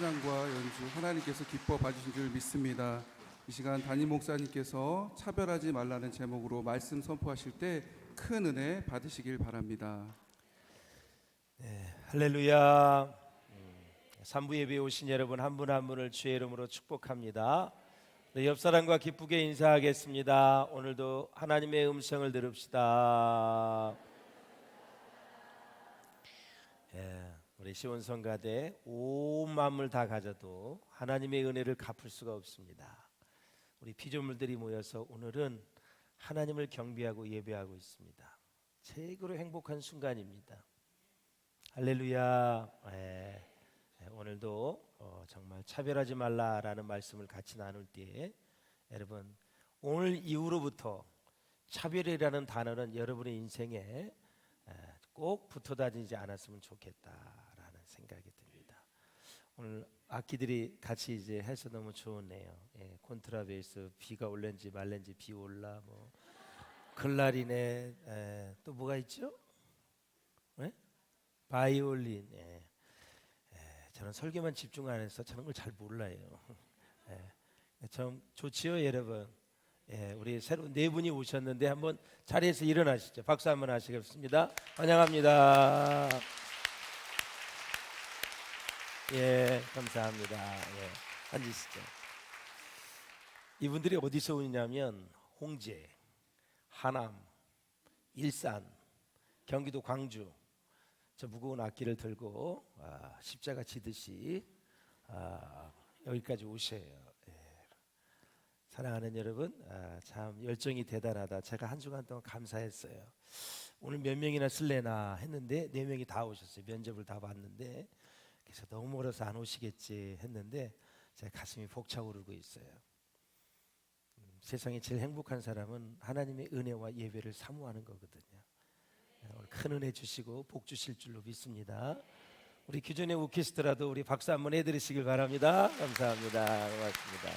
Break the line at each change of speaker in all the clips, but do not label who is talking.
찬양과 연주 하나님께서 기뻐 봐주신 줄 믿습니다. 이 시간 담임 목사님께서 차별하지 말라는 제목으로 말씀 선포하실 때 큰 은혜 받으시길 바랍니다.
할렐루야. 3부 예배에 오신 여러분 한 분 한 분을 주의 이름으로 축복합니다. 옆 사람과 기쁘게 인사하겠습니다. 오늘도 하나님의 음성을 들읍시다. 우리 시온성가대 온 만물 다 가져도 하나님의 은혜를 갚을 수가 없습니다. 우리 피조물들이 모여서 오늘은 하나님을 경배하고 예배하고 있습니다. 최고로 행복한 순간입니다. 할렐루야. 오늘도 정말 차별하지 말라라는 말씀을 같이 나눌 때 여러분 오늘 이후로부터 차별이라는 단어는 여러분의 인생에 꼭 붙어 다니지 않았으면 좋겠다라는 생각이 듭니다. 오늘 악기들이 같이 이제 해서 너무 좋으네요. 콘트라베이스 비가 올는지 말는지 비 올라 뭐 클라리넷 또 뭐가 있죠? 바이올린. 저는 설교만 집중 안 해서 저런 걸 잘 몰라요. 좀 좋지요, 여러분. 우리 새로 네 분이 오셨는데 한번 자리에서 일어나시죠. 박수 한번 하시겠습니다. 환영합니다. 감사합니다. 앉으시죠. 이분들이 어디서 오냐면 홍제, 하남, 일산, 경기도 광주 저 무거운 악기를 들고 십자가 지듯이 여기까지 오셔요. 사랑하는 여러분, 참 열정이 대단하다. 제가 한 주간 동안 감사했어요. 오늘 몇 명이나 쓸래나 했는데 4명이 다 오셨어요. 면접을 다 봤는데 그래서 너무 멀어서 안 오시겠지 했는데 제 가슴이 벅차오르고 있어요. 세상에 제일 행복한 사람은 하나님의 은혜와 예배를 사모하는 거거든요. 오늘 큰 은혜 주시고 복 주실 줄로 믿습니다. 우리 기존의 오케스트라도 우리 박수 한번 해드리시길 바랍니다. 감사합니다. 고맙습니다.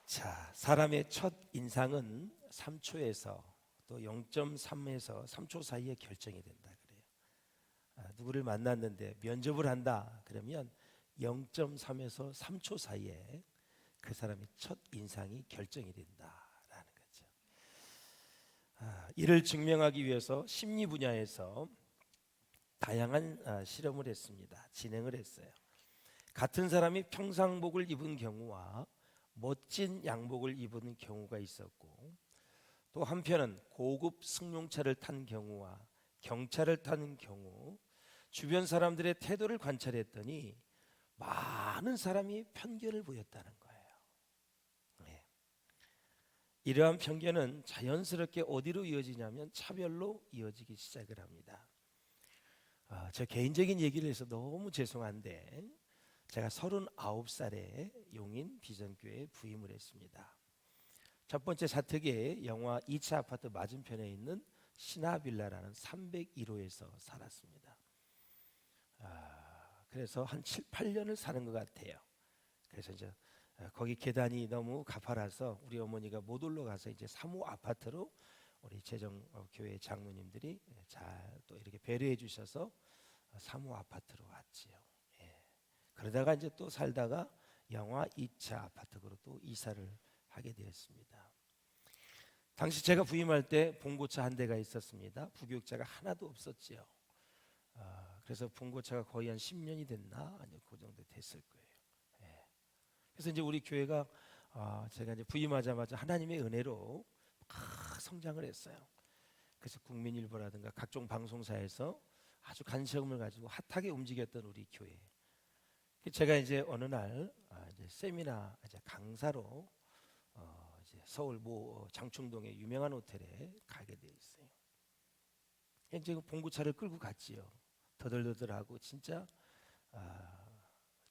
자, 사람의 첫 인상은 3초에서 또 0.3에서 3초 사이에 결정이 된다 그래요. 누구를 만났는데 면접을 한다 그러면 0.3에서 3초 사이에 그 사람의 첫 인상이 결정이 된다라는 거죠. 이를 증명하기 위해서 심리 분야에서 다양한 실험을 했습니다. 진행을 했어요. 같은 사람이 평상복을 입은 경우와 멋진 양복을 입은 경우가 있었고 또 한편은 고급 승용차를 탄 경우와 경차를 타는 경우 주변 사람들의 태도를 관찰했더니 많은 사람이 편견을 보였다는 거예요. 이러한 편견은 자연스럽게 어디로 이어지냐면 차별로 이어지기 시작을 합니다. 저 개인적인 얘기를 해서 너무 죄송한데 제가 39살에 용인 비전교회에 부임을 했습니다. 첫 번째 사택에 영화 2차 아파트 맞은편에 있는 신하빌라라는 301호에서 살았습니다. 그래서 한 7, 8년을 사는 것 같아요. 그래서 이제 거기 계단이 너무 가파라서 우리 어머니가 못 올라가서 이제 3호 아파트로 우리 재정교회 장로님들이 잘 또 이렇게 배려해 주셔서 3호 아파트로 왔지요. 그러다가 이제 또 살다가 영화 2차 아파트로 또 이사를 하게 되었습니다. 당시 제가 부임할 때 봉고차 한 대가 있었습니다. 부교육자가 하나도 없었지요. 그래서 봉고차가 거의 한 10년이 됐나? 아니요, 그 정도 됐을 거예요. 그래서 이제 우리 교회가 제가 이제 부임하자마자 하나님의 은혜로 성장을 했어요. 그래서 국민일보라든가 각종 방송사에서 아주 간섭을 가지고 핫하게 움직였던 우리 교회. 제가 이제 어느 날 이제 세미나 이제 강사로 이제 서울 모 장충동의 유명한 호텔에 가게 돼 있어요. 이제 봉구차를 끌고 갔지요. 더들더들하고 진짜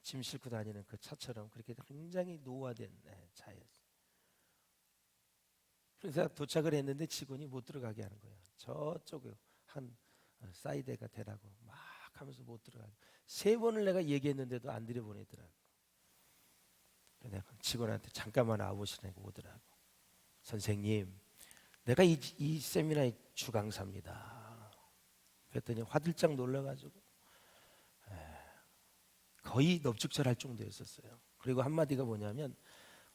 짐 싣고 다니는 그 차처럼 그렇게 굉장히 노후화된 차였어요. 그래서 도착을 했는데 직원이 못 들어가게 하는 거예요. 저쪽에 한 사이드가 되라고 막 하면서 못 들어가게. 3번을 내가 얘기했는데도 안 들여보내더라고. 내가 직원한테 잠깐만 와보시라고 오더라고. 선생님, 내가 이 세미나의 주강사입니다. 그랬더니 화들짝 놀라가지고 거의 넙죽절할 정도였었어요. 그리고 한마디가 뭐냐면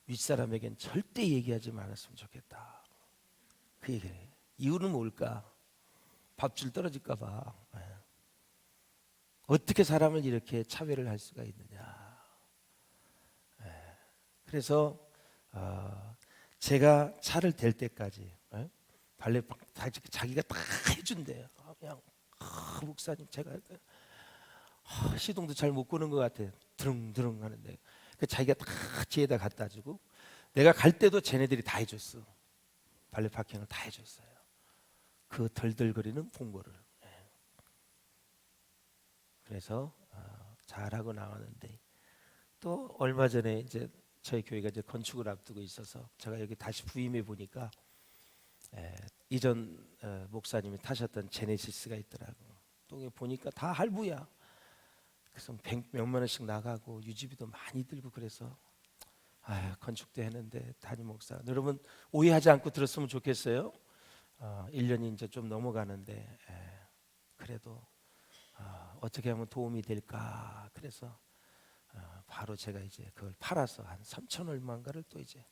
윗사람에겐 절대 얘기하지 말았으면 좋겠다. 그 얘기를 해요. 이유는 뭘까? 밥줄 떨어질까 봐. 어떻게 사람을 이렇게 차별을 할 수가 있느냐. 그래서 제가 차를 댈 때까지 발레 자기가 다 해준대요. 그냥 목사님 제가 시동도 잘 못 끄는 것 같아. 드릉드릉 하는데 자기가 다 뒤에다 갖다 주고 내가 갈 때도 쟤네들이 다 해줬어. 발레 파킹을 다 해줬어요. 그 덜덜거리는 봉고를. 그래서 잘하고 나왔는데 또 얼마 전에 이제 저희 교회가 이제 건축을 앞두고 있어서 제가 여기 다시 부임해 보니까 이전 목사님이 타셨던 제네시스가 있더라고. 또 보니까 다 할부야. 그래서 몇만 원씩 나가고 유지비도 많이 들고 그래서 건축도 했는데 담임 목사 여러분 오해하지 않고 들었으면 좋겠어요. 1년이 이제 좀 넘어가는데 그래도 어떻게 하면 도움이 될까 그래서 바로 제가 이제 그걸 팔아서 한 3천 얼마인가를 또 이제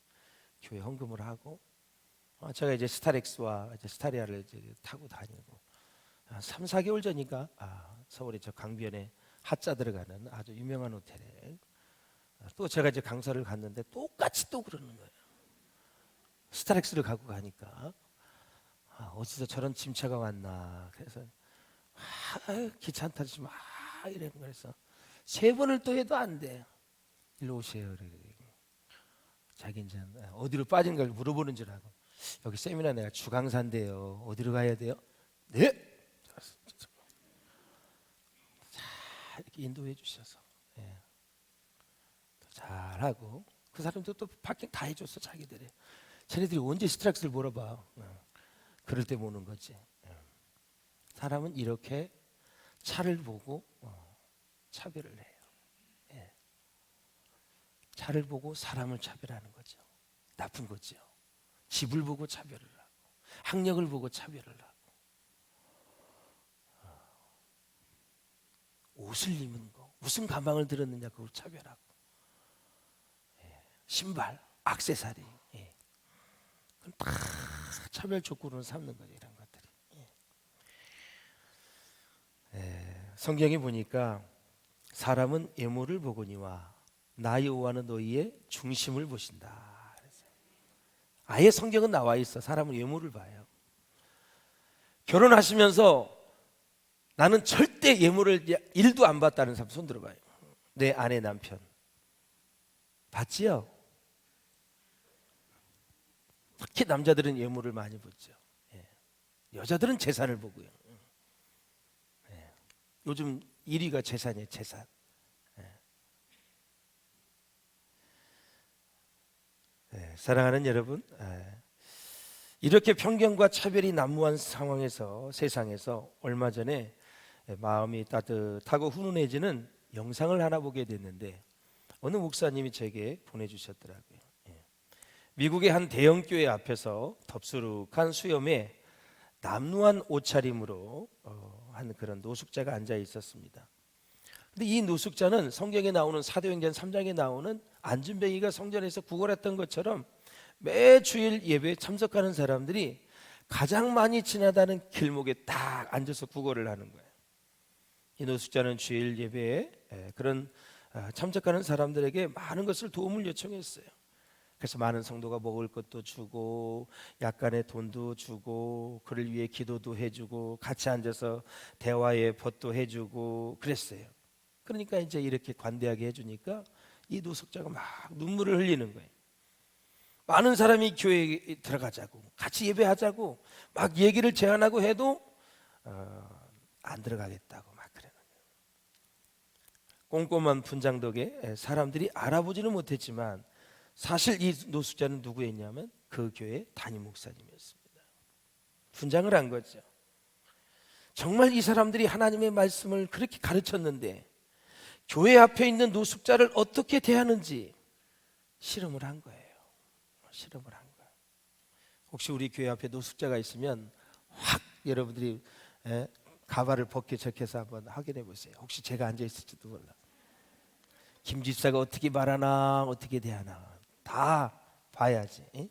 교회 헌금을 하고 제가 이제 스타렉스와 이제 스타리아를 이제 타고 다니고 한 3, 4개월 전이니까 서울의 저 강변에 하자 들어가는 아주 유명한 호텔에 또 제가 이제 강사를 갔는데 똑같이 또 그러는 거예요. 스타렉스를 갖고 가니까 어디서 저런 짐차가 왔나 그래서 기차 안 타지 마 이러는 거래서 3번을 또 해도 안 돼. 일로 오세요. 자기 이제 어디로 빠진 걸 물어보는 줄 알고 여기 세미나 내가 주강사인데요. 어디로 가야 돼요? 네. 자 이렇게 인도해 주셔서 잘하고 그 사람도 또 파킹 다 해줬어 자기들이. 쟤네들이 언제 스트렉스를 몰아봐. 그럴 때 보는 거지. 사람은 이렇게 차를 보고 차별을 해요. 차를 보고 사람을 차별하는 거죠. 나쁜 거죠. 집을 보고 차별을 하고 학력을 보고 차별을 하고 옷을 입은 거 무슨 가방을 들었느냐 그걸 차별하고 신발, 액세서리 다 차별 조건으로 삼는 거죠. 이런 것들이. 성경에 보니까 사람은 외모를 보거니와 나 여호와는 너희의 중심을 보신다. 아예 성경은 나와 있어. 사람은 외모를 봐요. 결혼하시면서 나는 절대 외모를 1도 안 봤다는 사람 손 들어봐요. 내 아내 남편 봤지요? 특히 남자들은 외모를 많이 보죠. 여자들은 재산을 보고요. 요즘 1위가 재산이에요. 재산. 사랑하는 여러분, 이렇게 편견과 차별이 난무한 상황에서 세상에서 얼마 전에 마음이 따뜻하고 훈훈해지는 영상을 하나 보게 됐는데 어느 목사님이 제게 보내주셨더라고요. 미국의 한 대형 교회 앞에서 덥수룩한 수염에 남루한 옷차림으로 한 그런 노숙자가 앉아 있었습니다. 근데 이 노숙자는 성경에 나오는 사도행전 3장에 나오는 안준뱅이가 성전에서 구걸했던 것처럼 매 주일 예배에 참석하는 사람들이 가장 많이 지나다는 길목에 딱 앉아서 구걸을 하는 거예요. 이 노숙자는 주일 예배에 그런 참석하는 사람들에게 많은 것을 도움을 요청했어요. 그래서 많은 성도가 먹을 것도 주고 약간의 돈도 주고 그를 위해 기도도 해주고 같이 앉아서 대화의 벗도 해주고 그랬어요. 그러니까 이제 이렇게 관대하게 해주니까 이 노숙자가 막 눈물을 흘리는 거예요. 많은 사람이 교회에 들어가자고 같이 예배하자고 막 얘기를 제안하고 해도 안 들어가겠다고 막 그러는 거예요. 꼼꼼한 분장 덕에 사람들이 알아보지는 못했지만 사실 이 노숙자는 누구였냐면 그 교회 담임 목사님이었습니다. 분장을 한 거죠. 정말 이 사람들이 하나님의 말씀을 그렇게 가르쳤는데 교회 앞에 있는 노숙자를 어떻게 대하는지 실험을 한 거예요. 실험을 한 거예요. 혹시 우리 교회 앞에 노숙자가 있으면 확 여러분들이 가발을 벗겨적해서 한번 확인해 보세요. 혹시 제가 앉아 있을지도 몰라. 김 집사가 어떻게 말하나 어떻게 대하나 다 봐야지. 에?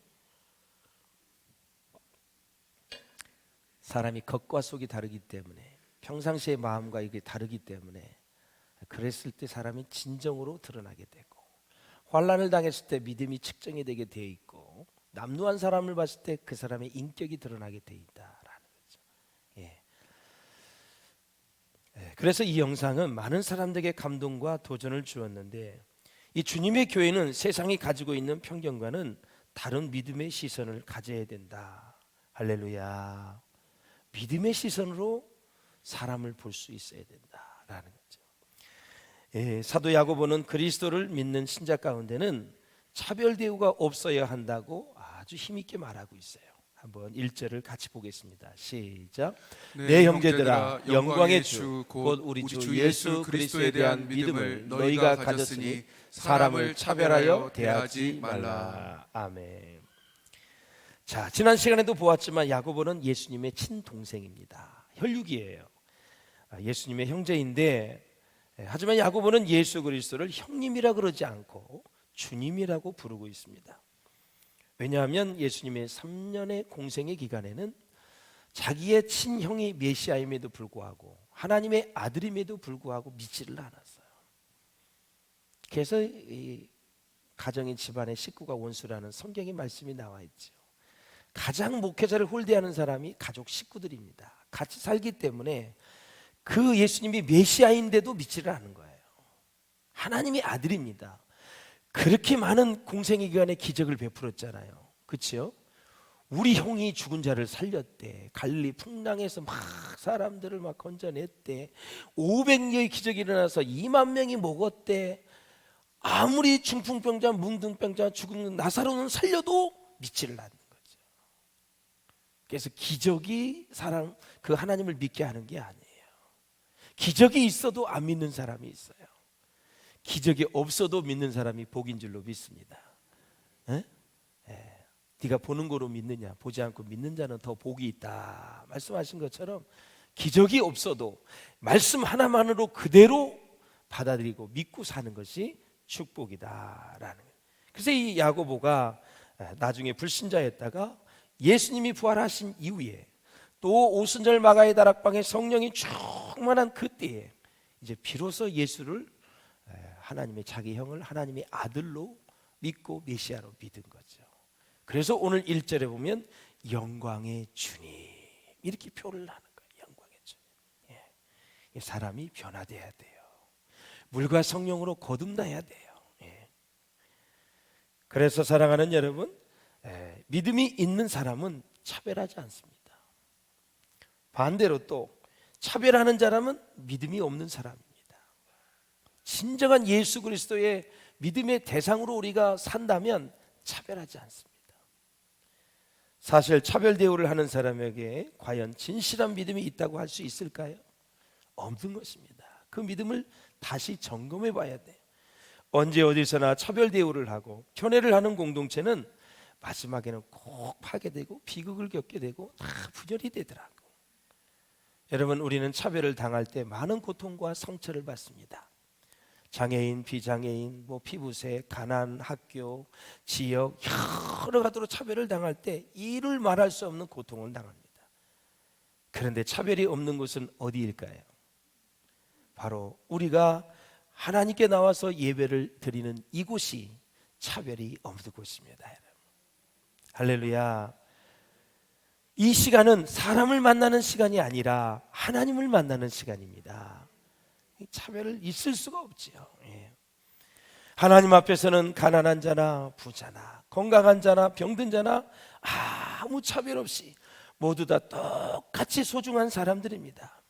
사람이 겉과 속이 다르기 때문에, 평상시의 마음과 이게 다르기 때문에, 그랬을 때 사람이 진정으로 드러나게 되고, 환난을 당했을 때 믿음이 측정이 되게 되어 있고, 남루한 사람을 봤을 때 그 사람의 인격이 드러나게 되어 있다라는 거죠. 예. 그래서 이 영상은 많은 사람들에게 감동과 도전을 주었는데, 이 주님의 교회는 세상이 가지고 있는 편견과는 다른 믿음의 시선을 가져야 된다. 할렐루야. 믿음의 시선으로 사람을 볼 수 있어야 된다라는 거죠. 사도 야고보는 그리스도를 믿는 신자 가운데는 차별 대우가 없어야 한다고 아주 힘있게 말하고 있어요. 한번 1절을 같이 보겠습니다. 시작. 내 형제들아, 영광의 주 곧 우리 주 예수 그리스도에 대한 믿음을 너희가 가졌으니 사람을 차별하여 대하지 말라. 아멘. 자, 지난 시간에도 보았지만 야고보는 예수님의 친동생입니다. 혈육이에요. 예수님의 형제인데, 하지만 야고보는 예수 그리스도를 형님이라 그러지 않고 주님이라고 부르고 있습니다. 왜냐하면 예수님의 3년의 공생의 기간에는 자기의 친형이 메시아임에도 불구하고 하나님의 아들임에도 불구하고 믿지를 않았어요. 그래서 이 가정인 집안의 식구가 원수라는 성경의 말씀이 나와 있죠. 가장 목회자를 홀대하는 사람이 가족 식구들입니다. 같이 살기 때문에 그 예수님이 메시아인데도 믿지를 않는 거예요. 하나님의 아들입니다. 그렇게 많은 공생의 기간에 기적을 베풀었잖아요. 그렇죠? 우리 형이 죽은 자를 살렸대. 갈릴리 풍랑에서 막 사람들을 막 건져냈대. 500여의 기적이 일어나서 2만 명이 먹었대. 아무리 중풍병자, 문둥병자, 죽은 나사로는 살려도 믿지를 않는 거죠. 그래서 기적이 사람 그 하나님을 믿게 하는 게 아니에요. 기적이 있어도 안 믿는 사람이 있어요. 기적이 없어도 믿는 사람이 복인 줄로 믿습니다. 네가 보는 거로 믿느냐, 보지 않고 믿는 자는 더 복이 있다 말씀하신 것처럼, 기적이 없어도 말씀 하나만으로 그대로 받아들이고 믿고 사는 것이 축복이다라는 거예요. 그래서 이 야고보가 나중에 불신자였다가 예수님이 부활하신 이후에 또 오순절 마가의 다락방에 성령이 충만한 그때에 이제 비로소 예수를 하나님의 자기 형을 하나님의 아들로 믿고 메시아로 믿은 거죠. 그래서 오늘 1절에 보면 영광의 주님 이렇게 표를 하는 거예요. 영광의 주님. 예. 사람이 변화돼야 돼요. 물과 성령으로 거듭나야 돼요. 예. 그래서 사랑하는 여러분, 믿음이 있는 사람은 차별하지 않습니다. 반대로 또 차별하는 사람은 믿음이 없는 사람입니다. 진정한 예수 그리스도의 믿음의 대상으로 우리가 산다면 차별하지 않습니다. 사실 차별 대우를 하는 사람에게 과연 진실한 믿음이 있다고 할 수 있을까요? 없는 것입니다. 그 믿음을 다시 점검해 봐야 돼요. 언제 어디서나 차별 대우를 하고 견해를 하는 공동체는 마지막에는 꼭 파괴되고 비극을 겪게 되고 다 분열이 되더라고. 여러분, 우리는 차별을 당할 때 많은 고통과 상처를 받습니다. 장애인, 비장애인, 피부색, 가난, 학교, 지역 여러 가지로 차별을 당할 때 이를 말할 수 없는 고통을 당합니다. 그런데 차별이 없는 곳은 어디일까요? 바로 우리가 하나님께 나와서 예배를 드리는 이곳이 차별이 없는 곳입니다. 여러분. 할렐루야. 이 시간은 사람을 만나는 시간이 아니라 하나님을 만나는 시간입니다. 차별을 있을 수가 없지요. 하나님 앞에서는 가난한 자나 부자나 건강한 자나 병든 자나 아무 차별 없이 모두 다 똑같이 소중한 사람들입니다.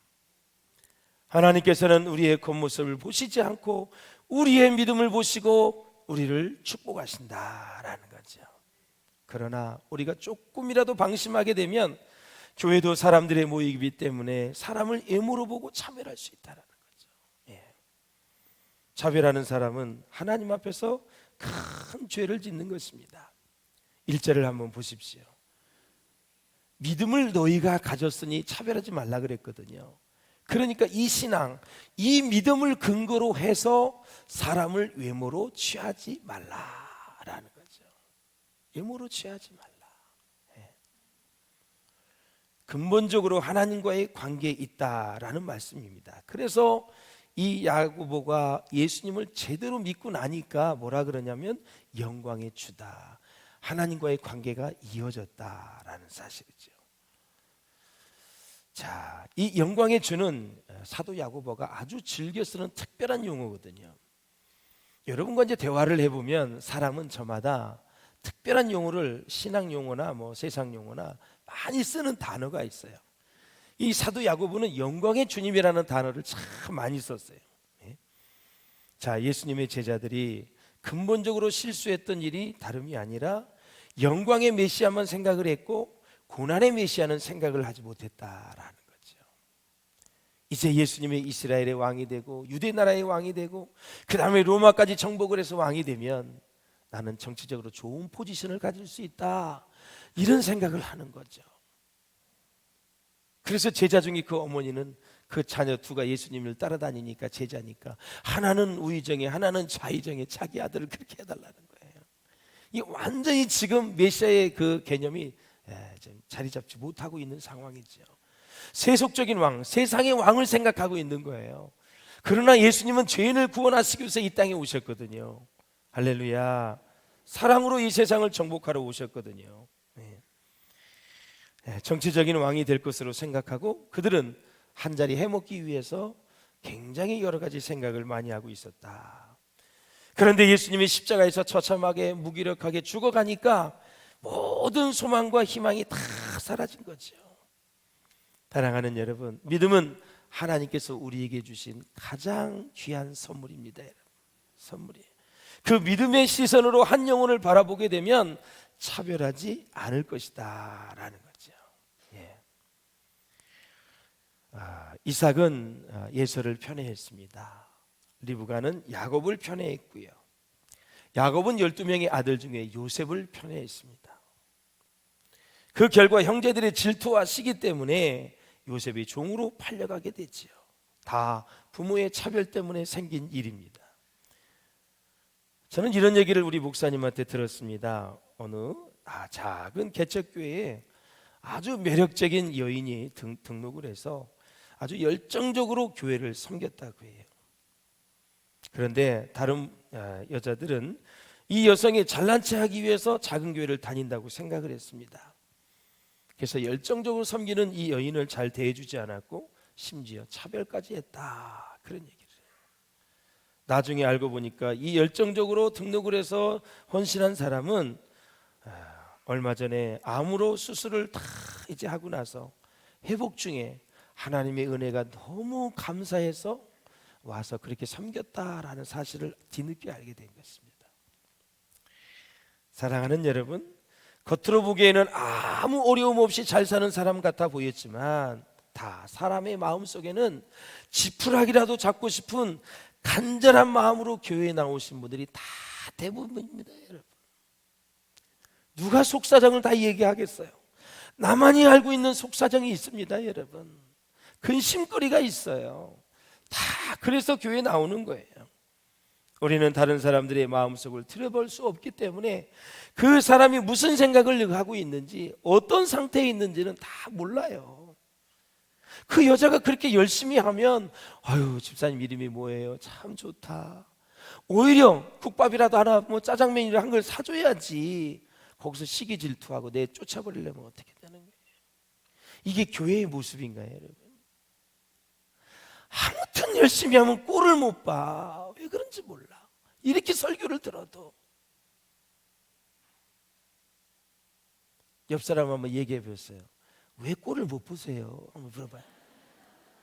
하나님께서는 우리의 겉모습을 보시지 않고 우리의 믿음을 보시고 우리를 축복하신다라는 거죠. 그러나 우리가 조금이라도 방심하게 되면 교회도 사람들의 모이기 때문에 사람을 예물로 보고 차별할 수 있다는 거죠. 차별하는 사람은 하나님 앞에서 큰 죄를 짓는 것입니다. 1절을 한번 보십시오. 믿음을 너희가 가졌으니 차별하지 말라 그랬거든요. 그러니까 이 신앙, 이 믿음을 근거로 해서 사람을 외모로 취하지 말라라는 거죠. 외모로 취하지 말라. 근본적으로 하나님과의 관계에 있다라는 말씀입니다. 그래서 이 야고보가 예수님을 제대로 믿고 나니까 뭐라 그러냐면 영광의 주다. 하나님과의 관계가 이어졌다라는 사실이죠. 자, 이 영광의 주는 사도 야고보가 아주 즐겨 쓰는 특별한 용어거든요. 여러분과 이제 대화를 해보면 사람은 저마다 특별한 용어를 신앙 용어나 뭐 세상 용어나 많이 쓰는 단어가 있어요. 이 사도 야고보는 영광의 주님이라는 단어를 참 많이 썼어요. 자, 예수님의 제자들이 근본적으로 실수했던 일이 다름이 아니라 영광의 메시아만 생각을 했고 고난의 메시아는 생각을 하지 못했다라는 거죠. 이제 예수님의 이스라엘의 왕이 되고 유대 나라의 왕이 되고 그 다음에 로마까지 정복을 해서 왕이 되면 나는 정치적으로 좋은 포지션을 가질 수 있다, 이런 생각을 하는 거죠. 그래서 제자 중에 그 어머니는 그 자녀 두가 예수님을 따라다니니까 제자니까 하나는 우의정에 하나는 좌의정에 자기 아들을 그렇게 해달라는 거예요. 이 완전히 지금 메시아의 그 개념이 좀 자리 잡지 못하고 있는 상황이죠. 세속적인 왕, 세상의 왕을 생각하고 있는 거예요. 그러나 예수님은 죄인을 구원하시기 위해서 이 땅에 오셨거든요. 할렐루야. 사랑으로 이 세상을 정복하러 오셨거든요. 정치적인 왕이 될 것으로 생각하고 그들은 한 자리 해먹기 위해서 굉장히 여러 가지 생각을 많이 하고 있었다. 그런데 예수님이 십자가에서 처참하게 무기력하게 죽어가니까 모든 소망과 희망이 다 사라진 거죠. 사랑하는 여러분, 믿음은 하나님께서 우리에게 주신 가장 귀한 선물입니다. 선물이에요. 그 믿음의 시선으로 한 영혼을 바라보게 되면 차별하지 않을 것이다 라는 거죠. 이삭은 예서를 편애했습니다. 리브가는 야곱을 편애했고요. 야곱은 12명의 아들 중에 요셉을 편애했습니다. 그 결과 형제들의 질투와 시기 때문에 요셉이 종으로 팔려가게 됐지요. 다 부모의 차별 때문에 생긴 일입니다. 저는 이런 얘기를 우리 목사님한테 들었습니다. 어느 작은 개척교회에 아주 매력적인 여인이 등록을 해서 아주 열정적으로 교회를 섬겼다고 해요. 그런데 다른 여자들은 이 여성이 잘난 체 하기 위해서 작은 교회를 다닌다고 생각을 했습니다. 그래서 열정적으로 섬기는 이 여인을 잘 대해주지 않았고 심지어 차별까지 했다, 그런 얘기를 해요. 나중에 알고 보니까 이 열정적으로 등록을 해서 헌신한 사람은 얼마 전에 암으로 수술을 다 이제 하고 나서 회복 중에 하나님의 은혜가 너무 감사해서 와서 그렇게 섬겼다라는 사실을 뒤늦게 알게 된 것입니다. 사랑하는 여러분, 겉으로 보기에는 아무 어려움 없이 잘 사는 사람 같아 보였지만 다 사람의 마음속에는 지푸라기라도 잡고 싶은 간절한 마음으로 교회에 나오신 분들이 다 대부분입니다. 여러분, 누가 속사정을 다 얘기하겠어요? 나만이 알고 있는 속사정이 있습니다. 여러분, 근심거리가 있어요. 다 그래서 교회에 나오는 거예요. 우리는 다른 사람들의 마음속을 들여볼 수 없기 때문에 그 사람이 무슨 생각을 하고 있는지, 어떤 상태에 있는지는 다 몰라요. 그 여자가 그렇게 열심히 하면 아유, 집사님 이름이 뭐예요? 참 좋다. 오히려 국밥이라도 하나, 뭐 짜장면이라도 한 걸 사줘야지. 거기서 시기 질투하고 내 쫓아버리려면 어떻게 되는 거예요? 이게 교회의 모습인가요, 여러분? 아무튼 열심히 하면 꼴을 못 봐. 왜 그런지 몰라. 이렇게 설교를 들어도. 옆 사람 한번 얘기해 보세요. 왜 꼴을 못 보세요? 한번 물어봐요.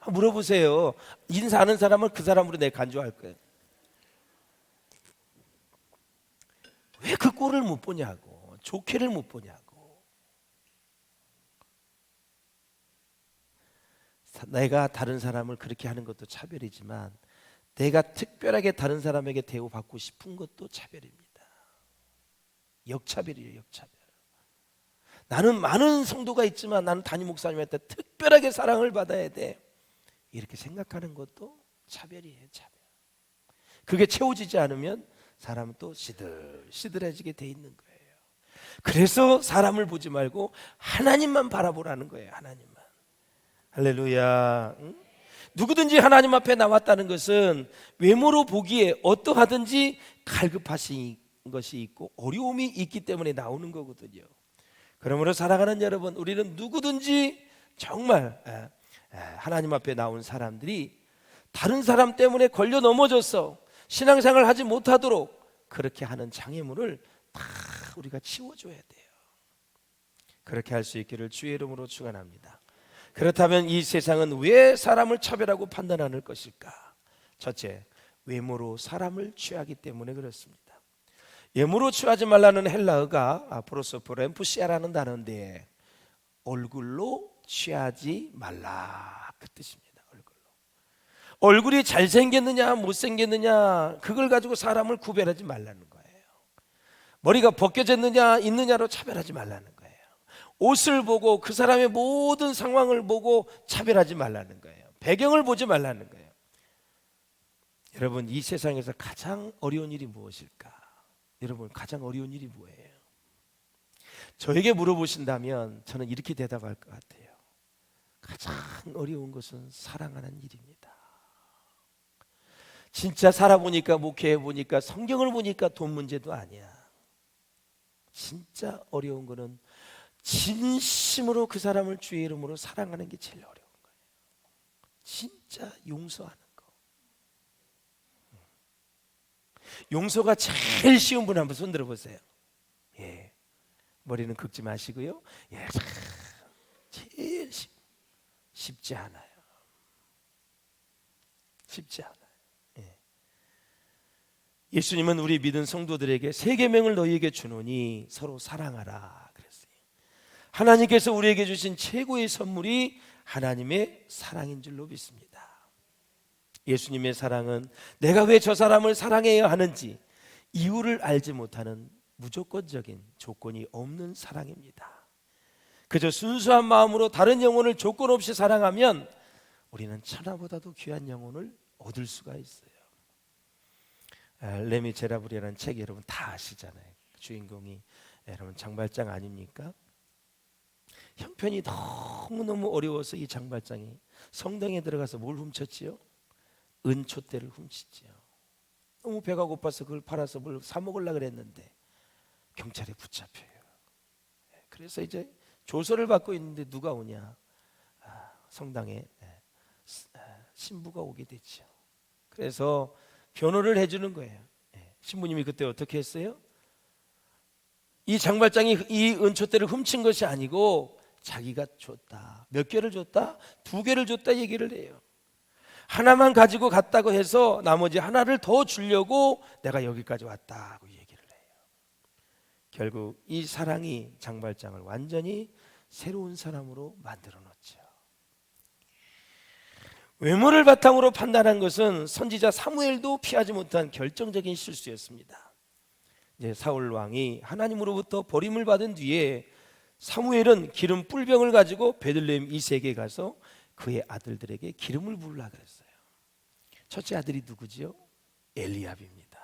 한번 물어보세요. 인사하는 사람은 그 사람으로 내가 간주할 거예요. 왜 그 꼴을 못 보냐고, 좋게를 못 보냐고. 내가 다른 사람을 그렇게 하는 것도 차별이지만 내가 특별하게 다른 사람에게 대우받고 싶은 것도 차별입니다. 역차별이에요, 역차별. 나는 많은 성도가 있지만 나는 담임 목사님한테 특별하게 사랑을 받아야 돼. 이렇게 생각하는 것도 차별이에요. 차별. 그게 채워지지 않으면 사람은 또 시들시들해지게 돼 있는 거예요. 그래서 사람을 보지 말고 하나님만 바라보라는 거예요. 하나님만. 할렐루야. 응? 누구든지 하나님 앞에 나왔다는 것은 외모로 보기에 어떠하든지 갈급하신 것이 있고 어려움이 있기 때문에 나오는 거거든요. 그러므로 살아가는 여러분, 우리는 누구든지 정말 하나님 앞에 나온 사람들이 다른 사람 때문에 걸려 넘어져서 신앙생활 하지 못하도록 그렇게 하는 장애물을 다 우리가 치워줘야 돼요. 그렇게 할 수 있기를 주의 이름으로 축원합니다. 그렇다면 이 세상은 왜 사람을 차별하고 판단하는 것일까? 첫째, 외모로 사람을 취하기 때문에 그렇습니다. 외모로 취하지 말라는 헬라어가 프로소포렘푸시아라는 단어인데 얼굴로 취하지 말라 그 뜻입니다. 얼굴이 잘생겼느냐 못생겼느냐 그걸 가지고 사람을 구별하지 말라는 거예요. 머리가 벗겨졌느냐 있느냐로 차별하지 말라는 거예요. 옷을 보고 그 사람의 모든 상황을 보고 차별하지 말라는 거예요. 배경을 보지 말라는 거예요. 여러분, 이 세상에서 가장 어려운 일이 무엇일까? 여러분, 가장 어려운 일이 뭐예요? 저에게 물어보신다면 저는 이렇게 대답할 것 같아요. 가장 어려운 것은 사랑하는 일입니다. 진짜 살아보니까, 목회해보니까, 성경을 보니까 돈 문제도 아니야. 진짜 어려운 거는 진심으로 그 사람을 주의 이름으로 사랑하는 게 제일 어려운 거예요. 진짜 용서하는 거. 용서가 제일 쉬운 분 한번 손 들어보세요. 예, 머리는 긁지 마시고요. 예, 제일 쉽지 않아요. 쉽지 않아요. 예. 예수님은 우리 믿은 성도들에게 세 계명을 너희에게 주노니 서로 사랑하라 그랬어요. 하나님께서 우리에게 주신 최고의 선물이 하나님의 사랑인 줄로 믿습니다. 예수님의 사랑은 내가 왜 저 사람을 사랑해야 하는지 이유를 알지 못하는 무조건적인 조건이 없는 사랑입니다. 그저 순수한 마음으로 다른 영혼을 조건 없이 사랑하면 우리는 천하보다도 귀한 영혼을 얻을 수가 있어요. 레미제라블이라는 책 여러분 다 아시잖아요. 주인공이 여러분 장발장 아닙니까? 형편이 너무너무 어려워서 이 장발장이 성당에 들어가서 뭘 훔쳤지요? 은촛대를 훔치지요. 너무 배가 고파서 그걸 팔아서 뭘 사 먹으려고 그랬는데 경찰에 붙잡혀요. 그래서 이제 조서를 받고 있는데 누가 오냐? 성당에 신부가 오게 됐죠. 그래서 변호를 해주는 거예요. 신부님이 그때 어떻게 했어요? 이 장발장이 이 은촛대를 훔친 것이 아니고 자기가 줬다. 몇 개를 줬다? 2개를 줬다 얘기를 해요. 하나만 가지고 갔다고 해서 나머지 하나를 더 주려고 내가 여기까지 왔다고 얘기를 해요. 결국 이 사랑이 장발장을 완전히 새로운 사람으로 만들어 놓죠. 외모를 바탕으로 판단한 것은 선지자 사무엘도 피하지 못한 결정적인 실수였습니다. 이제 사울 왕이 하나님으로부터 버림을 받은 뒤에 사무엘은 기름 뿔병을 가지고 베들레헴 이색에 가서 그의 아들들에게 기름을 부으라 그랬어요. 첫째 아들이 누구지요? 엘리압입니다.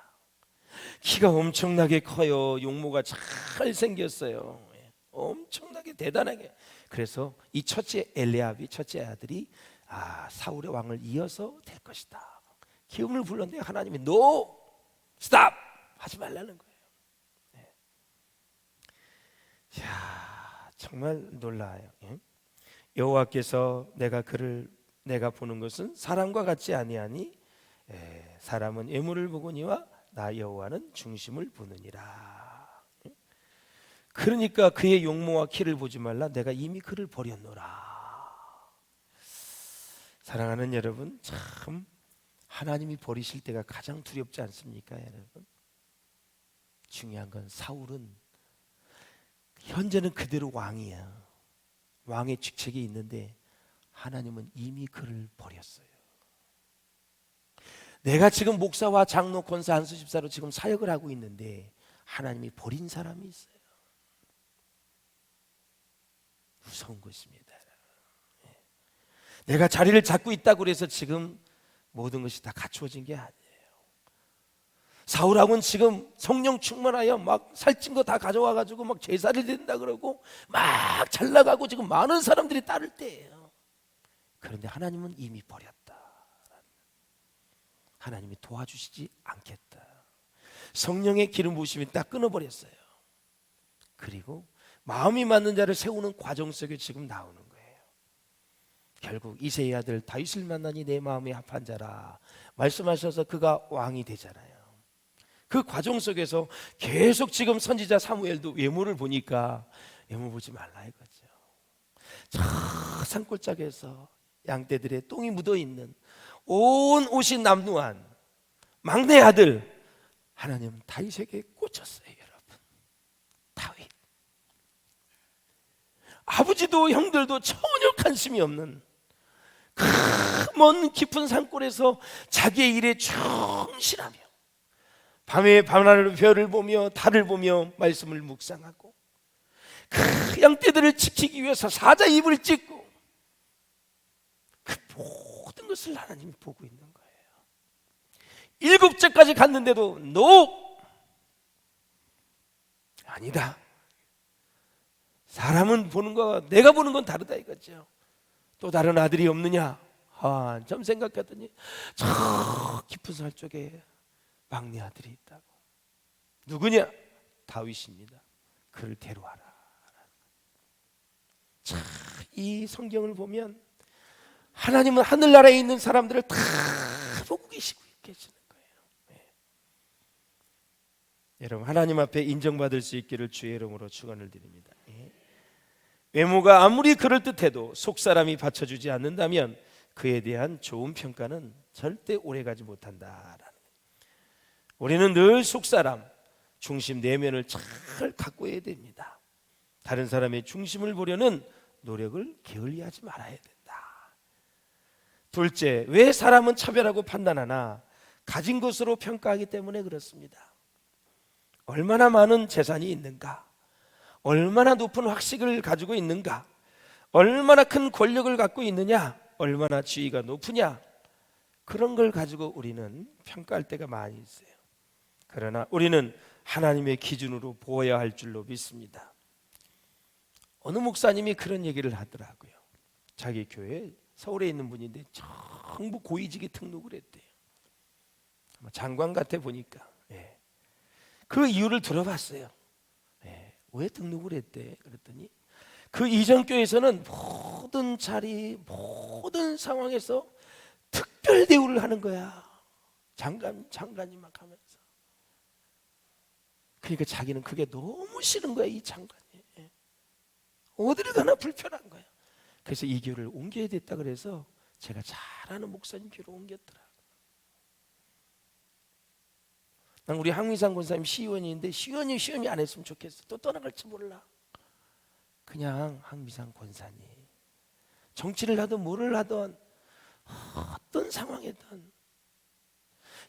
키가 엄청나게 커요. 용모가 잘 생겼어요. 엄청나게 대단하게. 그래서 이 첫째 엘리압이 첫째 아들이 사울의 왕을 이어서 될 것이다. 기름을 불렀는데 하나님이 No! Stop! 하지 말라는 거예요. 네. 이야, 정말 놀라요. 여호와께서 내가 보는 것은 사람과 같지 아니하니 사람은 외모를 보거니와 나 여호와는 중심을 보느니라. 그러니까 그의 용모와 키를 보지 말라. 내가 이미 그를 버렸노라. 사랑하는 여러분, 참 하나님이 버리실 때가 가장 두렵지 않습니까, 여러분? 중요한 건 사울은 현재는 그대로 왕이야. 왕의 직책이 있는데 하나님은 이미 그를 버렸어요. 내가 지금 목사와 장로, 권사, 한수 집사로 지금 사역을 하고 있는데 하나님이 버린 사람이 있어요. 무서운 것입니다. 내가 자리를 잡고 있다고 해서 지금 모든 것이 다 갖추어진 게 아니에요. 사울하고는 지금 성령 충만하여 막 살찐 거 다 가져와 가지고 막 제사를 드린다 그러고 막 잘 나가고 지금 많은 사람들이 따를 때예요. 그런데 하나님은 이미 버렸다. 하나님이 도와주시지 않겠다. 성령의 기름 부으심이 딱 끊어버렸어요. 그리고 마음이 맞는 자를 세우는 과정 속에 지금 나오는 거예요. 결국 이새의 아들 다윗을 만나니 내 마음에 합한 자라 말씀하셔서 그가 왕이 되잖아요. 그 과정 속에서 계속 지금 선지자 사무엘도 외모를 보니까 외모 보지 말라 이거죠. 저 산골짜기에서 양떼들의 똥이 묻어있는 온 옷이 남루한 막내 아들, 하나님은 다윗에게 꽂혔어요. 여러분, 다윗 아버지도 형들도 전혀 관심이 없는 먼 깊은 산골에서 자기의 일에 충실하며 밤에 밤하늘 별을 보며 달을 보며 말씀을 묵상하고 그 양떼들을 지키기 위해서 사자 입을 찢고 그 모든 것을 하나님이 보고 있는 거예요. 7제까지 갔는데도 아니다. 사람은 보는 거와 내가 보는 건 다르다 이거죠. 또 다른 아들이 없느냐? 한참 생각했더니 저 깊은 산 쪽에 막내 아들이 있다고. 누구냐? 다윗입니다. 그를 데려와라. 자, 이 성경을 보면 하나님은 하늘나라에 있는 사람들을 다 보고 계시는 거예요. 네. 여러분, 하나님 앞에 인정받을 수 있기를 주의 이름으로 축원을 드립니다. 네. 외모가 아무리 그럴듯해도 속사람이 받쳐주지 않는다면 그에 대한 좋은 평가는 절대 오래가지 못한다라는 거예요. 우리는 늘 속사람, 중심 내면을 잘 가꿔야 됩니다. 다른 사람의 중심을 보려는 노력을 게을리하지 말아야 된다. 둘째, 왜 사람은 차별하고 판단하나? 가진 것으로 평가하기 때문에 그렇습니다. 얼마나 많은 재산이 있는가? 얼마나 높은 학식을 가지고 있는가? 얼마나 큰 권력을 갖고 있느냐? 얼마나 지위가 높으냐? 그런 걸 가지고 우리는 평가할 때가 많이 있어요. 그러나 우리는 하나님의 기준으로 보아야 할 줄로 믿습니다. 어느 목사님이 그런 얘기를 하더라고요. 자기 교회 서울에 있는 분인데 전부 고위직에 등록을 했대요. 장관 같아 보니까. 예. 그 이유를 들어봤어요. 예. 왜 등록을 했대? 그랬더니 그 이전 교회에서는 모든 자리, 모든 상황에서 특별 대우를 하는 거야. 장관이 막 하면서. 그러니까 자기는 그게 너무 싫은 거야, 이 장관이. 예. 어디를 가나 불편한 거야. 그래서 이 교회를 옮겨야 됐다 그래서 제가 잘 아는 목사님 교회로 옮겼더라. 난 우리 황미상 권사님 시의원인데 시의원이 안 했으면 좋겠어. 또 떠나갈지 몰라. 그냥 황미상 권사님 정치를 하든 뭐를 하든 어떤 상황이든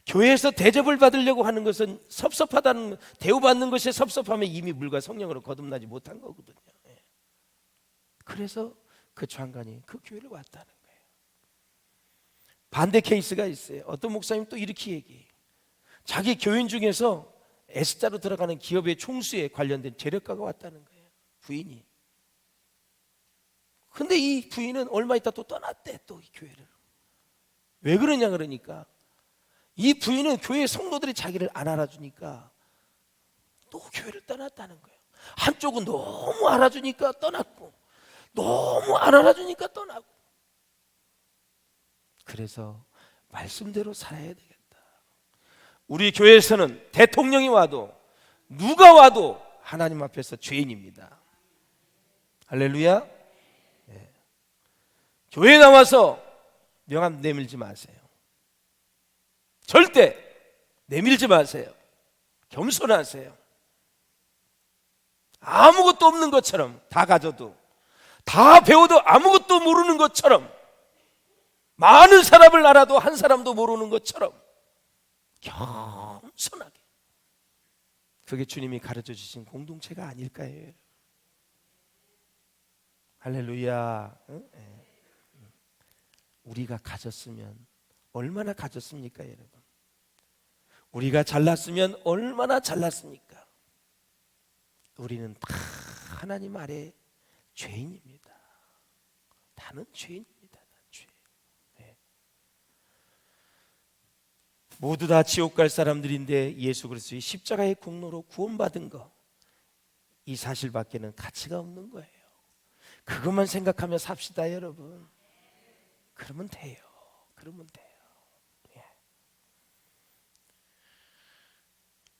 교회에서 대접을 받으려고 하는 것은 섭섭하다는, 대우받는 것이 섭섭하면 이미 물과 성령으로 거듭나지 못한 거거든요. 그래서 그 장관이 그 교회를 왔다는 거예요. 반대 케이스가 있어요. 어떤 목사님 또 이렇게 얘기해요. 자기 교인 중에서 S자로 들어가는 기업의 총수에 관련된 재력가가 왔다는 거예요. 부인이. 근데 이 부인은 얼마 있다 또 떠났대. 또 이 교회를. 왜 그러냐 그러니까 이 부인은 교회 성도들이 자기를 안 알아주니까 또 교회를 떠났다는 거예요. 한쪽은 너무 알아주니까 떠났고 너무 안 알아주니까 떠나고. 그래서 말씀대로 살아야 되겠다. 우리 교회에서는 대통령이 와도 누가 와도 하나님 앞에서 죄인입니다. 할렐루야. 네. 교회에 나와서 명함 내밀지 마세요. 절대 내밀지 마세요. 겸손하세요. 아무것도 없는 것처럼, 다 가져도, 다 배워도 아무것도 모르는 것처럼, 많은 사람을 알아도 한 사람도 모르는 것처럼 겸손하게. 그게 주님이 가르쳐 주신 공동체가 아닐까요? 할렐루야. 우리가 가졌으면 얼마나 가졌습니까, 여러분? 우리가 잘났으면 얼마나 잘났습니까? 우리는 다 하나님 아래 죄인입니다. 나는 죄인입니다. 난 죄. 네. 모두 다 지옥 갈 사람들인데 예수 그리스도의 십자가의 공로로 구원받은 거, 이 사실밖에는 가치가 없는 거예요. 그것만 생각하며 삽시다, 여러분. 그러면 돼요. 그러면 돼요. 예.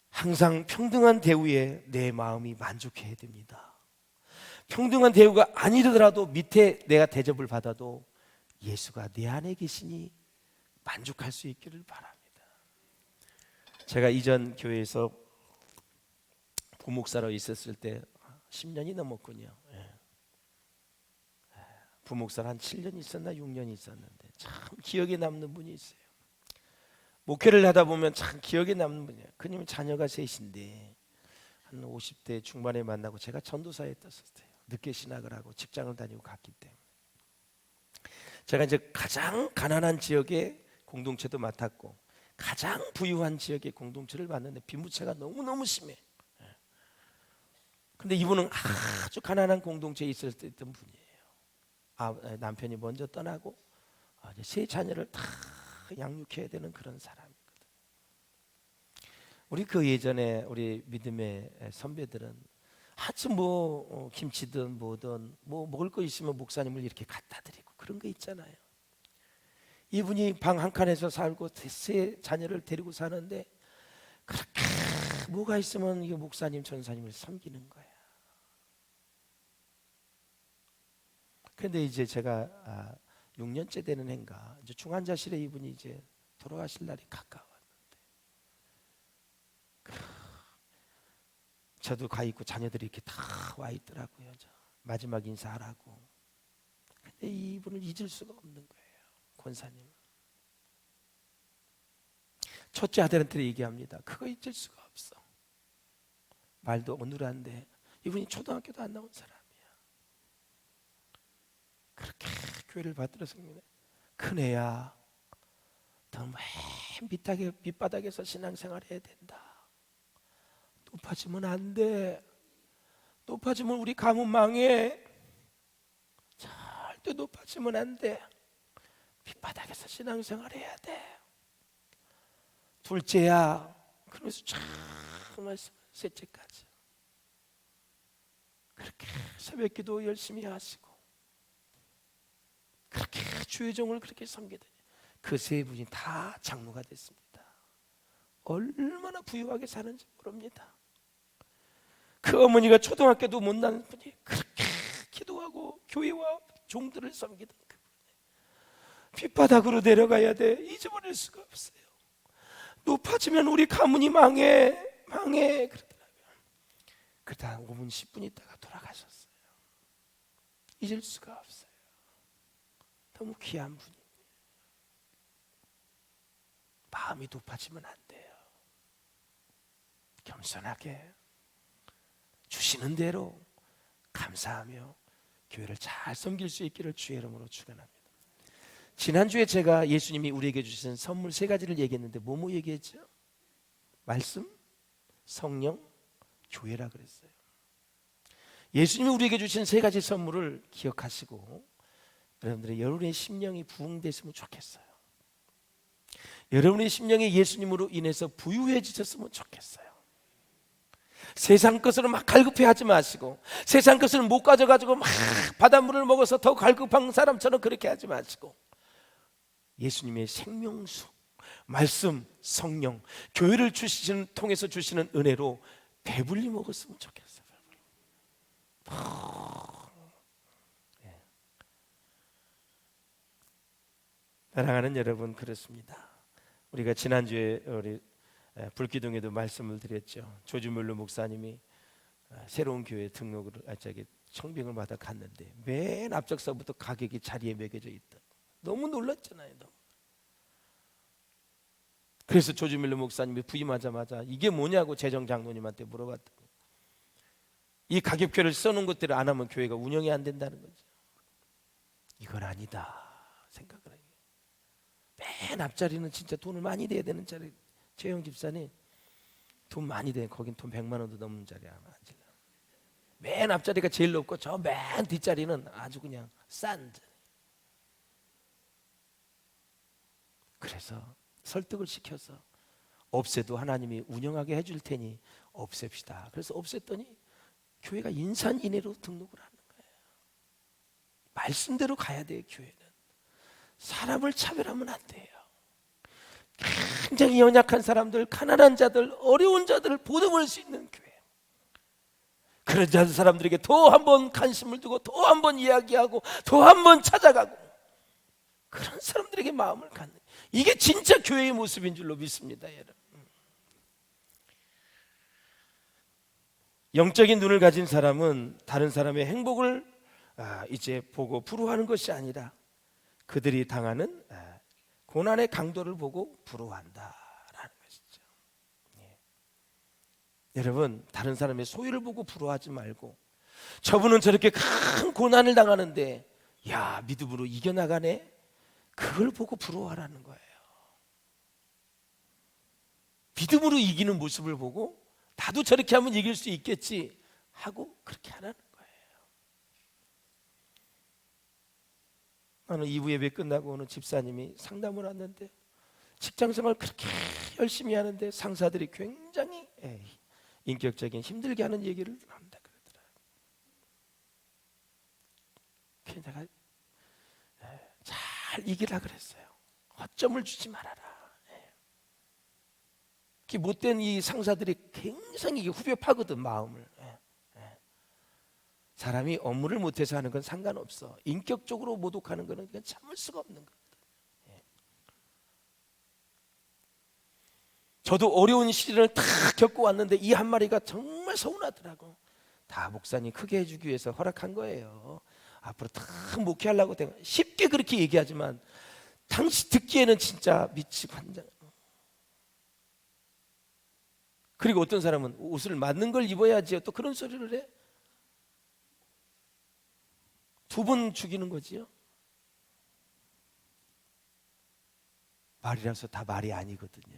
항상 평등한 대우에 내 마음이 만족해야 됩니다. 평등한 대우가 아니더라도 밑에 내가 대접을 받아도 예수가 내 안에 계시니 만족할 수 있기를 바랍니다. 제가 이전 교회에서 부목사로 있었을 때 10년이 넘었군요. 예. 부목사를 한 7년 있었나 6년 있었는데 참 기억에 남는 분이 있어요. 목회를 하다 보면 참 기억에 남는 분이에요. 그님은 자녀가 셋인데 한 50대 중반에 만나고 제가 전도사에 떴었어요. 늦게 신학을 하고 직장을 다니고 갔기 때문에 제가 이제 가장 가난한 지역의 공동체도 맡았고 가장 부유한 지역의 공동체를 맡는데 빈부차가 너무너무 심해. 근데 이분은 아주 가난한 공동체에 있었던 분이에요. 남편이 먼저 떠나고 이제 세 자녀를 다 양육해야 되는 그런 사람이거든. 우리 그 예전에 우리 믿음의 선배들은 아주 김치든 뭐든 먹을 거 있으면 목사님을 이렇게 갖다 드리고 그런 거 있잖아요. 이분이 방 한 칸에서 살고 세 자녀를 데리고 사는데 그렇게 뭐가 있으면 이 목사님 전사님을 섬기는 거야. 그런데 이제 제가 6년째 되는 해인가 이제 중환자실에 이분이 이제 돌아가실 날이 가까웠는데 저도 가 있고 자녀들이 이렇게 다 와 있더라고요. 마지막 인사하라고. 근데 이분을 잊을 수가 없는 거예요. 권사님. 첫째 아들한테 얘기합니다. 그거 잊을 수가 없어. 말도 어눌한데 이분이 초등학교도 안 나온 사람이야. 그렇게 교회를 받들어 섬기네. 큰애야, 너 맨 밑바닥에서 신앙생활 해야 된다. 높아지면 안 돼. 높아지면 우리 가문 망해. 절대 높아지면 안 돼. 밑바닥에서 신앙생활 해야 돼. 둘째야, 그러면서 쫙 말씀. 셋째까지 그렇게 새벽기도 열심히 하시고 그렇게 주의 종을 그렇게 섬기더니 그 세 분이 다 장로가 됐습니다. 얼마나 부유하게 사는지 모릅니다. 그 어머니가 초등학교도 못 나는 분이 그렇게 기도하고 교회와 종들을 섬기던 그분이 뒷바닥으로 내려가야 돼. 잊어버릴 수가 없어요. 높아지면 우리 가문이 망해 그러더라고요. 그러다 5분 10분 있다가 돌아가셨어요. 잊을 수가 없어요. 너무 귀한 분이에요. 마음이 높아지면 안 돼요. 겸손하게 주시는 대로 감사하며 교회를 잘 섬길 수 있기를 주의 이름으로 축원합니다. 지난주에 제가 예수님이 우리에게 주신 선물 3가지를 얘기했는데 뭐뭐 얘기했죠? 말씀, 성령, 교회라 그랬어요. 예수님이 우리에게 주신 3가지 선물을 기억하시고 여러분의 심령이 부흥됐으면 좋겠어요. 여러분의 심령이 예수님으로 인해서 부유해지셨으면 좋겠어요. 세상 것으로 막 갈급해하지 마시고 세상 것을 못 가져가지고 막 바닷물을 먹어서 더 갈급한 사람처럼 그렇게 하지 마시고 예수님의 생명수, 말씀, 성령, 교회를 통해서 주시는 은혜로 배불리 먹었으면 좋겠어요. 사랑하는 여러분, 그렇습니다. 우리가 지난주에 우리 불기둥에도 말씀을 드렸죠. 조지 뮬러 목사님이 새로운 교회 등록을 청빙을 받아 갔는데 맨 앞쪽서부터 가격이 자리에 매겨져 있다. 너무 놀랐잖아요. 너무. 그래서 조지 뮬러 목사님이 부임하자마자 이게 뭐냐고 재정 장로님한테 물어봤더니 이 가격표를 써놓은 것들을 안 하면 교회가 운영이 안 된다는 거죠. 이건 아니다 생각을 해요. 맨 앞자리는 진짜 돈을 많이 내야 되는 자리. 최영 집사님 돈 많이 돼. 거긴 돈 100만 원도 넘는 자리야. 맨 앞자리가 제일 높고 저 맨 뒷자리는 아주 그냥 싼 자리. 그래서 설득을 시켜서 없애도 하나님이 운영하게 해줄 테니 없앱시다. 그래서 없앴더니 교회가 인산인해로 등록을 하는 거예요. 말씀대로 가야 돼요. 교회는 사람을 차별하면 안 돼요. 굉장히 연약한 사람들, 가난한 자들, 어려운 자들을 보듬을 수 있는 교회. 그런 사람들에게 더 한 번 관심을 두고 더 한 번 이야기하고 더 한 번 찾아가고 그런 사람들에게 마음을 갖는, 이게 진짜 교회의 모습인 줄로 믿습니다. 여러분, 영적인 눈을 가진 사람은 다른 사람의 행복을 이제 보고 부러워하는 것이 아니라 그들이 당하는 고난의 강도를 보고 부러워한다라는 것이죠. 여러분, 다른 사람의 소유를 보고 부러워하지 말고 저분은 저렇게 큰 고난을 당하는데 야, 믿음으로 이겨나가네, 그걸 보고 부러워하라는 거예요. 믿음으로 이기는 모습을 보고 나도 저렇게 하면 이길 수 있겠지 하고 그렇게 하라는 거예요. 나는 2부 예배 끝나고 오는 집사님이 상담을 왔는데 직장생활 그렇게 열심히 하는데 상사들이 굉장히 인격적인 힘들게 하는 얘기를 한다 그러더라고요. 그래서 내가 잘 이기라 그랬어요. 허점을 주지 말아라. 못된 이 상사들이 굉장히 후벼 파거든, 마음을. 사람이 업무를 못해서 하는 건 상관없어. 인격적으로 모독하는 거는 그냥 참을 수가 없는 거거든. 저도 어려운 시련을 다 겪고 왔는데 이 한 마리가 정말 서운하더라고. 다 목사님 크게 해주기 위해서 허락한 거예요. 앞으로 다 목회하려고 쉽게 그렇게 얘기하지만 당시 듣기에는 진짜 미치고 환장. 그리고 어떤 사람은 옷을 맞는 걸 입어야지요, 또 그런 소리를 해. 2번 죽이는 거지요. 말이라서 다 말이 아니거든요.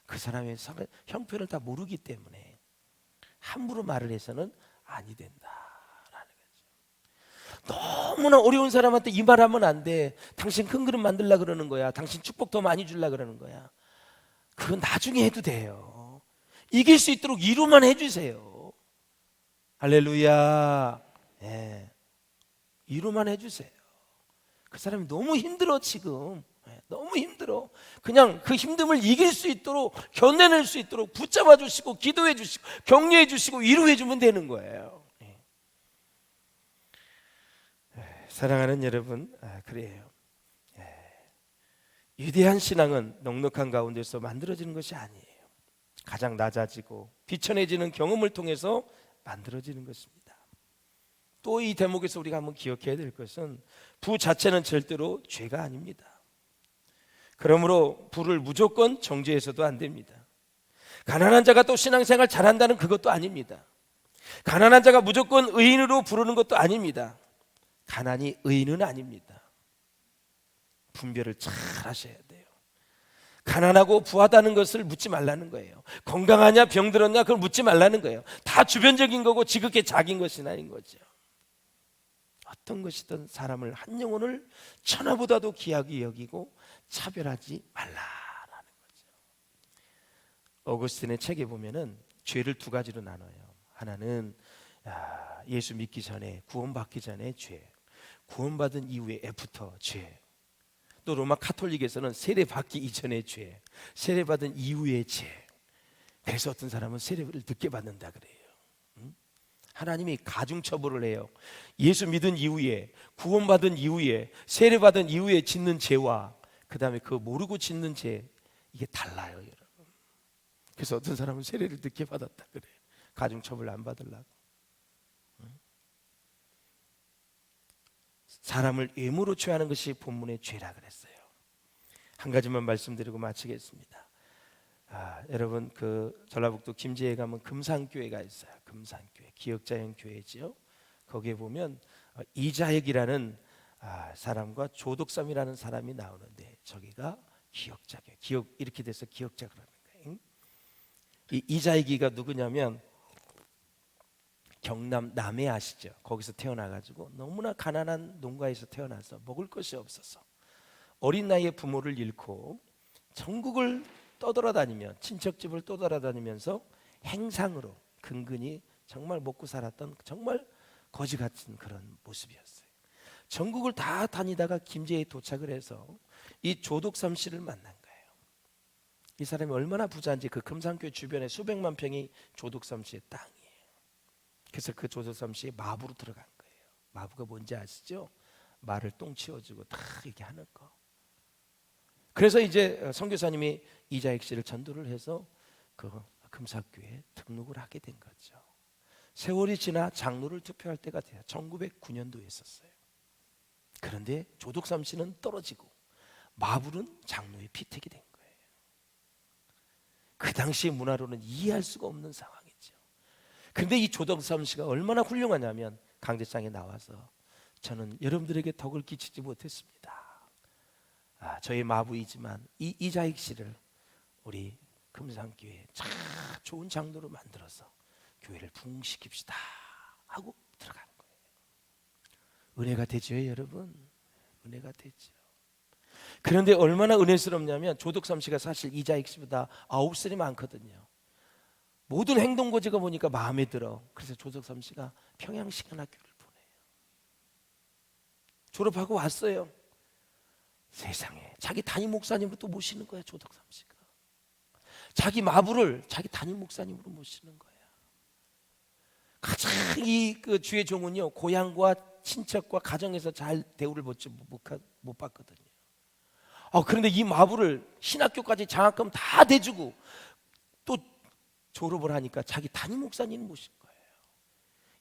그 사람의 형편을 다 모르기 때문에 함부로 말을 해서는 아니 된다라는 거죠. 너무나 어려운 사람한테 이 말하면 안 돼. 당신 큰 그릇 만들라 그러는 거야. 당신 축복 더 많이 주려 그러는 거야. 그건 나중에 해도 돼요. 이길 수 있도록 이루만 해주세요. 할렐루야. 이루만 해주세요. 그 사람이 너무 힘들어 지금. 너무 힘들어. 그냥 그 힘듦을 이길 수 있도록, 견뎌낼 수 있도록 붙잡아 주시고 기도해 주시고 격려해 주시고 위로해 주면 되는 거예요. 사랑하는 여러분, 그래요. 위대한 신앙은 넉넉한 가운데서 만들어지는 것이 아니에요. 가장 낮아지고 비천해지는 경험을 통해서 만들어지는 것입니다. 또 이 대목에서 우리가 한번 기억해야 될 것은 부 자체는 절대로 죄가 아닙니다. 그러므로 부를 무조건 정죄해서도 안 됩니다. 가난한 자가 또 신앙생활 잘한다는 그것도 아닙니다. 가난한 자가 무조건 의인으로 부르는 것도 아닙니다. 가난이 의인은 아닙니다. 분별을 잘 하셔야 돼요. 가난하고 부하다는 것을 묻지 말라는 거예요. 건강하냐 병들었냐 그걸 묻지 말라는 거예요. 다 주변적인 거고 지극히 작은 것이 아닌 거죠. 어떤 것이든 사람을, 한 영혼을 천하보다도 귀하게 여기고 차별하지 말라라는 거죠. 어거스틴의 책에 보면은 죄를 2가지로 나눠요. 하나는 예수 믿기 전에, 구원받기 전에 죄, 구원받은 이후에 애프터 죄, 또 로마 카톨릭에서는 세례받기 이전의 죄, 세례받은 이후의 죄. 그래서 어떤 사람은 세례를 늦게 받는다 그래요. 하나님이 가중처벌을 해요. 예수 믿은 이후에, 구원받은 이후에, 세례받은 이후에 짓는 죄와 그 다음에 그거 모르고 짓는 죄, 이게 달라요, 여러분. 그래서 어떤 사람은 세례를 늦게 받았다 그래요. 가중처벌 안 받으려고. 사람을 외모로 취하는 것이 본문의 죄라 그랬어요. 한 가지만 말씀드리고 마치겠습니다. 여러분, 그 전라북도 김제에 가면 금산교회가 있어요. 금산교회, 기역자형 교회지요. 거기에 보면 이자혁이라는 사람과 조독삼이라는 사람이 나오는데 저기가 기역자예요. 기역 이렇게 돼서 기역자 그러는 거예요. 이 이자이기가 누구냐면 경남 남해 아시죠? 거기서 태어나가지고 너무나 가난한 농가에서 태어나서 먹을 것이 없어서 어린 나이에 부모를 잃고 전국을 떠돌아다니며 친척집을 떠돌아다니면서 행상으로 근근히 정말 먹고 살았던 정말 거지 같은 그런 모습이었어요. 전국을 다 다니다가 김제에 도착을 해서 이 조독삼 씨를 만난 거예요. 이 사람이 얼마나 부자인지 그 금산교회 주변에 수백만 평이 조독삼 씨의 땅이에요. 그래서 그 조독삼 씨의 마부로 들어간 거예요. 마부가 뭔지 아시죠? 말을 똥 치워주고 다 이렇게 하는 거. 그래서 이제 선교사님이 이자익 씨를 전도를 해서 그 금사교회에 등록을 하게 된 거죠. 세월이 지나 장로를 투표할 때가 돼요. 1909년도에 있었어요. 그런데 조독삼 씨는 떨어지고 마불은 장로의 피택이 된 거예요. 그 당시 문화로는 이해할 수가 없는 상황이죠. 그런데 이 조독삼 씨가 얼마나 훌륭하냐면 강제장에 나와서 저는 여러분들에게 덕을 끼치지 못했습니다. 저희 마부이지만 이 이자익 씨를 우리 금산교회에 참 좋은 장로로 만들어서 교회를 부흥시킵시다 하고 들어간 거예요. 은혜가 되죠, 여러분. 은혜가 되죠. 그런데 얼마나 은혜스럽냐면 조독삼 씨가 사실 이자익 씨보다 9살이 많거든요. 모든 행동거지가 보니까 마음에 들어. 그래서 조독삼 씨가 평양시간학교를 보내요. 졸업하고 왔어요. 세상에 자기 담임 목사님으로 또 모시는 거야. 조독삼 씨가 자기 마부를 자기 담임 목사님으로 모시는 거야. 가장 그 주의 종은요 고향과 친척과 가정에서 잘 대우를 못 받거든요. 그런데 이 마부를 신학교까지 장학금 다 대주고 또 졸업을 하니까 자기 담임 목사님 모신 거예요.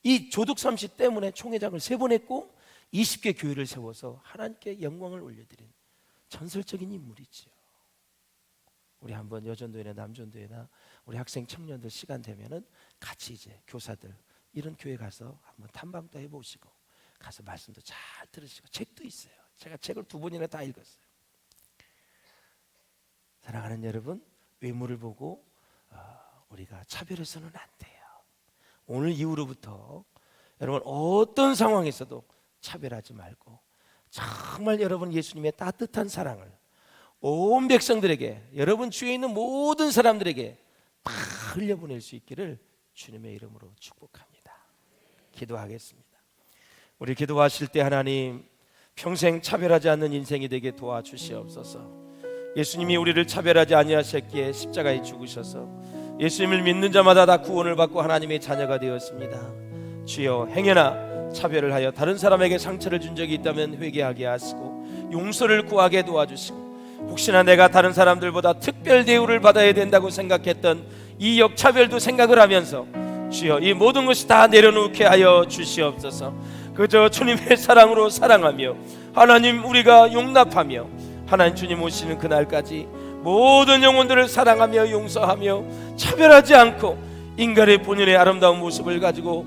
이 조독삼 씨 때문에 총회장을 3번 했고 20개 교회를 세워서 하나님께 영광을 올려드린 전설적인 인물이죠. 우리 한번 여전도회나 남전도회나 우리 학생 청년들 시간 되면은 같이 이제 교사들 이런 교회 가서 한번 탐방도 해보시고 가서 말씀도 잘 들으시고 책도 있어요. 제가 책을 2번이나 다 읽었어요. 사랑하는 여러분, 외모를 보고 우리가 차별해서는 안 돼요. 오늘 이후로부터 여러분 어떤 상황에서도 차별하지 말고 정말 여러분 예수님의 따뜻한 사랑을 온 백성들에게 여러분 주위에 있는 모든 사람들에게 다 흘려보낼 수 있기를 주님의 이름으로 축복합니다. 기도하겠습니다. 우리 기도하실 때 하나님 평생 차별하지 않는 인생이 되게 도와주시옵소서. 예수님이 우리를 차별하지 아니하셨기에 십자가에 죽으셔서 예수님을 믿는 자마다 다 구원을 받고 하나님의 자녀가 되었습니다. 주여 행여나 차별을 하여 다른 사람에게 상처를 준 적이 있다면 회개하게 하시고 용서를 구하게 도와주시고 혹시나 내가 다른 사람들보다 특별 대우를 받아야 된다고 생각했던 이 역차별도 생각을 하면서 주여 이 모든 것이 다 내려놓게 하여 주시옵소서. 그저 주님의 사랑으로 사랑하며 하나님 우리가 용납하며 하나님 주님 오시는 그날까지 모든 영혼들을 사랑하며 용서하며 차별하지 않고 인간의 본연의 아름다운 모습을 가지고